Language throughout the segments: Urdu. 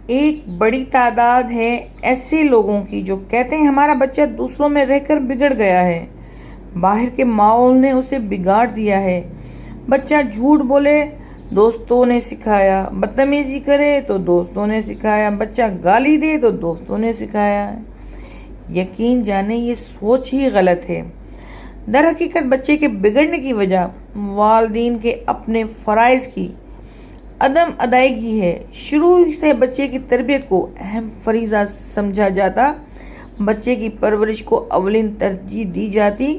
ایک بڑی تعداد ہے ایسے لوگوں کی جو کہتے ہیں ہمارا بچہ دوسروں میں رہ کر بگڑ گیا ہے، باہر کے ماحول نے اسے بگاڑ دیا ہے۔ بچہ جھوٹ بولے دوستوں نے سکھایا، بدتمیزی کرے تو دوستوں نے سکھایا، بچہ گالی دے تو دوستوں نے سکھایا۔ یقین جانے یہ سوچ ہی غلط ہے۔ در حقیقت بچے کے بگڑنے کی وجہ والدین کے اپنے فرائض کی عدم ادائیگی ہے۔ شروع سے بچے کی تربیت کو اہم فریضہ سمجھا جاتا، بچے کی پرورش کو اولین ترجیح دی جاتی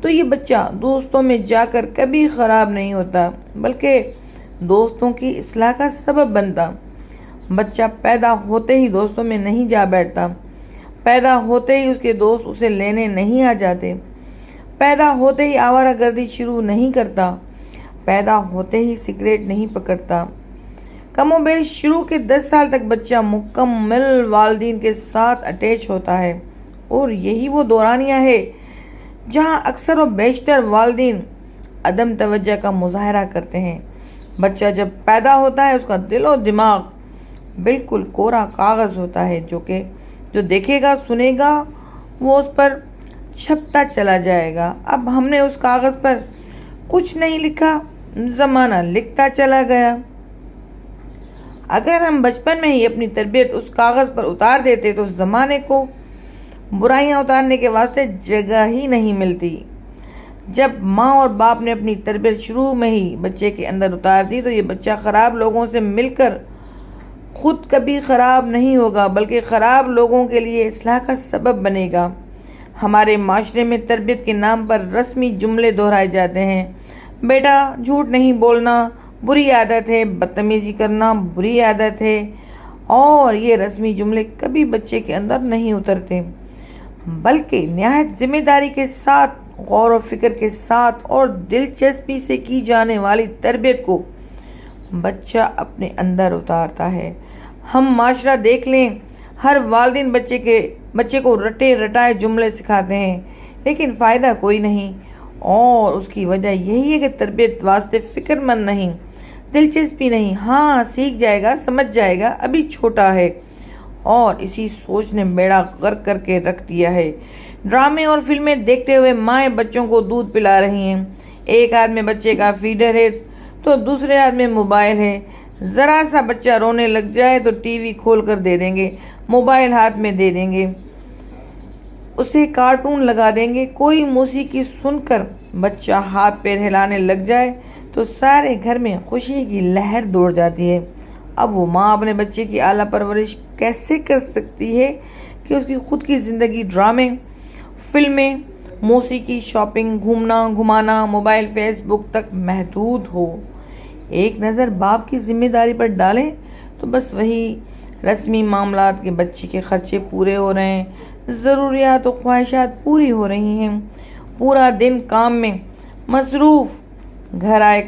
تو یہ بچہ دوستوں میں جا کر کبھی خراب نہیں ہوتا بلکہ دوستوں کی اصلاح کا سبب بنتا۔ بچہ پیدا ہوتے ہی دوستوں میں نہیں جا بیٹھتا، پیدا ہوتے ہی اس کے دوست اسے لینے نہیں آ جاتے، پیدا ہوتے ہی آوارہ گردی شروع نہیں کرتا، پیدا ہوتے ہی سگریٹ نہیں پکڑتا۔ کم و بیش شروع کے 10 سال تک بچہ مکمل والدین کے ساتھ اٹیچ ہوتا ہے، اور یہی وہ دورانیہ ہے جہاں اکثر و بیشتر والدین عدم توجہ کا مظاہرہ کرتے ہیں۔ بچہ جب پیدا ہوتا ہے اس کا دل و دماغ بالکل کوڑا کاغذ ہوتا ہے، جو دیکھے گا سنے گا وہ اس پر چھپتا چلا جائے گا۔ اب ہم نے اس کاغذ پر کچھ نہیں لکھا، زمانہ لکھتا چلا گیا۔ اگر ہم بچپن میں ہی اپنی تربیت اس کاغذ پر اتار دیتے تو زمانے کو برائیاں اتارنے کے واسطے جگہ ہی نہیں ملتی۔ جب ماں اور باپ نے اپنی تربیت شروع میں ہی بچے کے اندر اتار دی تو یہ بچہ خراب لوگوں سے مل کر خود کبھی خراب نہیں ہوگا بلکہ خراب لوگوں کے لیے اصلاح کا سبب بنے گا۔ ہمارے معاشرے میں تربیت کے نام پر رسمی جملے دہرائے جاتے ہیں۔ بیٹا جھوٹ نہیں بولنا بری عادت ہے، بدتمیزی کرنا بری عادت ہے، اور یہ رسمی جملے کبھی بچے کے اندر نہیں اترتے بلکہ نہایت ذمہ داری کے ساتھ، غور و فکر کے ساتھ اور دلچسپی سے کی جانے والی تربیت کو بچہ اپنے اندر اتارتا ہے۔ ہم معاشرہ دیکھ لیں، ہر والدین بچے کو رٹے رٹائے جملے سکھاتے ہیں لیکن فائدہ کوئی نہیں، اور اس کی وجہ یہی ہے کہ تربیت واسطے فکر مند نہیں، دلچسپی نہیں۔ ہاں سیکھ جائے گا، سمجھ جائے گا، ابھی چھوٹا ہے، اور اسی سوچ نے بیڑا غرق کر کے رکھ دیا ہے۔ ڈرامے اور فلمیں دیکھتے ہوئے مائیں بچوں کو دودھ پلا رہی ہیں، ایک ہاتھ میں بچے کا فیڈر ہے تو دوسرے ہاتھ میں موبائل ہے۔ ذرا سا بچہ رونے لگ جائے تو ٹی وی کھول کر دے دیں گے، موبائل ہاتھ میں دے دیں گے، اسے کارٹون لگا دیں گے۔ کوئی موسیقی سن کر بچہ ہاتھ پیر ہلانے لگ جائے تو سارے گھر میں خوشی کی لہر دوڑ جاتی ہے۔ اب وہ ماں اپنے بچے کی اعلیٰ پرورش کیسے کر سکتی ہے کہ اس کی خود کی زندگی ڈرامے، فلمیں، موسیقی، شاپنگ، گھومنا گھمانا، موبائل، فیس بک تک محدود ہو۔ ایک نظر باپ کی ذمہ داری پر ڈالیں تو بس وہی رسمی معاملات کے بچے کے خرچے پورے ہو رہے ہیں، ضروریات و خواہشات پوری ہو رہی ہیں، پورا دن کام میں مصروف، گھر آئے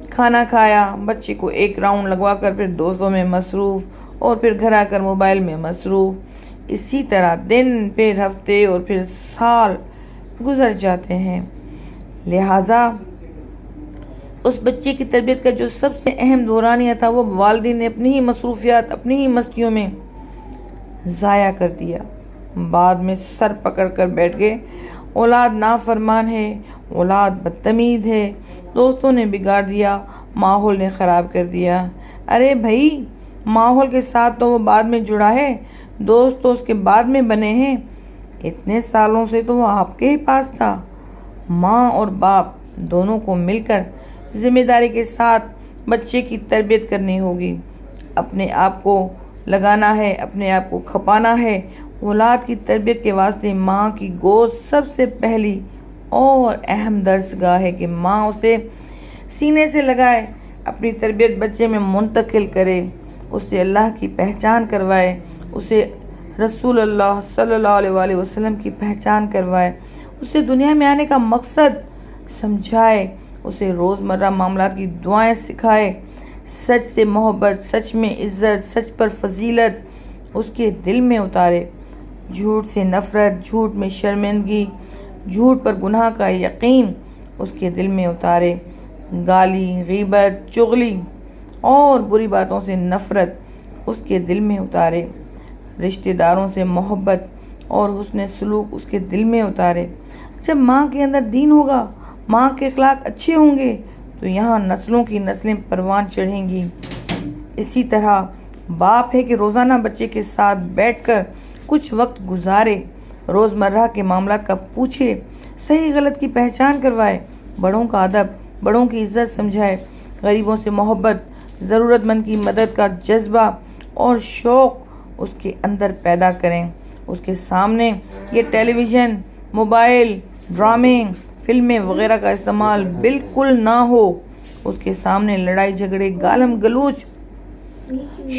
کھانا کھایا، بچے کو ایک راؤنڈ لگوا کر پھر دوستوں میں مصروف، اور پھر گھر آ کر موبائل میں مصروف۔ اسی طرح دن، پھر ہفتے اور پھر سال گزر جاتے ہیں۔ لہٰذا اس بچے کی تربیت کا جو سب سے اہم دورانیہ تھا وہ والدین نے اپنی ہی مصروفیات، اپنی ہی مستیوں میں ضائع کر دیا۔ بعد میں سر پکڑ کر بیٹھ گئے، اولاد نافرمان ہے، اولاد بدتمیز ہے، دوستوں نے بگاڑ دیا، ماحول نے خراب کر دیا۔ ارے بھائی، ماحول کے ساتھ تو وہ بعد میں جڑا ہے، دوست تو اس کے بعد میں بنے ہیں، اتنے سالوں سے تو وہ آپ کے ہی پاس تھا۔ ماں اور باپ دونوں کو مل کر ذمہ داری کے ساتھ بچے کی تربیت کرنی ہوگی۔ اپنے آپ کو لگانا ہے، اپنے آپ کو کھپانا ہے۔ اولاد کی تربیت کے واسطے ماں کی گود سب سے پہلی اور اہم درسگاہ ہے کہ ماں اسے سینے سے لگائے، اپنی تربیت بچے میں منتقل کرے، اسے اللہ کی پہچان کروائے، اسے رسول اللہ صلی اللہ علیہ وآلہ وسلم کی پہچان کروائے، اسے دنیا میں آنے کا مقصد سمجھائے، اسے روزمرہ معاملات کی دعائیں سکھائے، سچ سے محبت، سچ میں عزت، سچ پر فضیلت اس کے دل میں اتارے، جھوٹ سے نفرت، جھوٹ میں شرمندگی، جھوٹ پر گناہ کا یقین اس کے دل میں اتارے، گالی، غیبت، چغلی اور بری باتوں سے نفرت اس کے دل میں اتارے، رشتہ داروں سے محبت اور حسن سلوک اس کے دل میں اتارے۔ جب ماں کے اندر دین ہوگا، ماں کے اخلاق اچھے ہوں گے تو یہاں نسلوں کی نسلیں پروان چڑھیں گی۔ اسی طرح باپ ہے کہ روزانہ بچے کے ساتھ بیٹھ کر کچھ وقت گزارے، روزمرہ کے معاملات کا پوچھے، صحیح غلط کی پہچان کروائے، بڑوں کا ادب، بڑوں کی عزت سمجھائے، غریبوں سے محبت، ضرورت مند کی مدد کا جذبہ اور شوق اس کے اندر پیدا کریں۔ اس کے سامنے یہ ٹیلی ویژن، موبائل، ڈرامے، فلمیں وغیرہ کا استعمال بالکل نہ ہو۔ اس کے سامنے لڑائی جھگڑے، گالم گلوچ،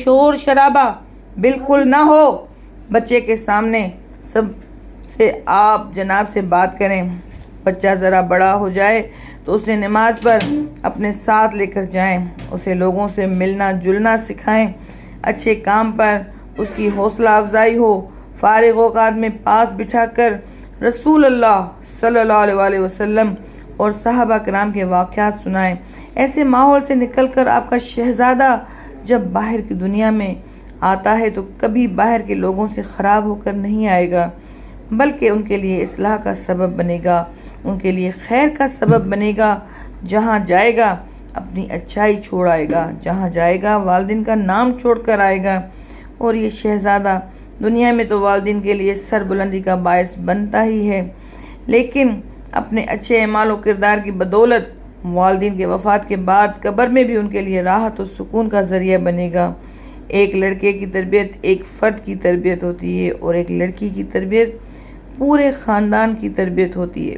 شور شرابہ بالکل نہ ہو۔ بچے کے سامنے سب سے آپ جناب سے بات کریں۔ بچہ ذرا بڑا ہو جائے تو اسے نماز پر اپنے ساتھ لے کر جائیں، اسے لوگوں سے ملنا جلنا سکھائیں، اچھے کام پر اس کی حوصلہ افزائی ہو، فارغ اوقات میں پاس بٹھا کر رسول اللہ صلی اللہ علیہ وسلم اور صحابہ کرام کے واقعات سنائیں۔ ایسے ماحول سے نکل کر آپ کا شہزادہ جب باہر کی دنیا میں آتا ہے تو کبھی باہر کے لوگوں سے خراب ہو کر نہیں آئے گا، بلکہ ان کے لیے اصلاح کا سبب بنے گا، ان کے لیے خیر کا سبب بنے گا۔ جہاں جائے گا اپنی اچھائی چھوڑ آئے گا، جہاں جائے گا والدین کا نام چھوڑ کر آئے گا، اور یہ شہزادہ دنیا میں تو والدین کے لیے سر بلندی کا باعث بنتا ہی ہے، لیکن اپنے اچھے اعمال و کردار کی بدولت والدین کے وفات کے بعد قبر میں بھی ان کے لیے راحت و سکون کا ذریعہ بنے گا۔ ایک لڑکے کی تربیت ایک فرد کی تربیت ہوتی ہے اور ایک لڑکی کی تربیت پورے خاندان کی تربیت ہوتی ہے۔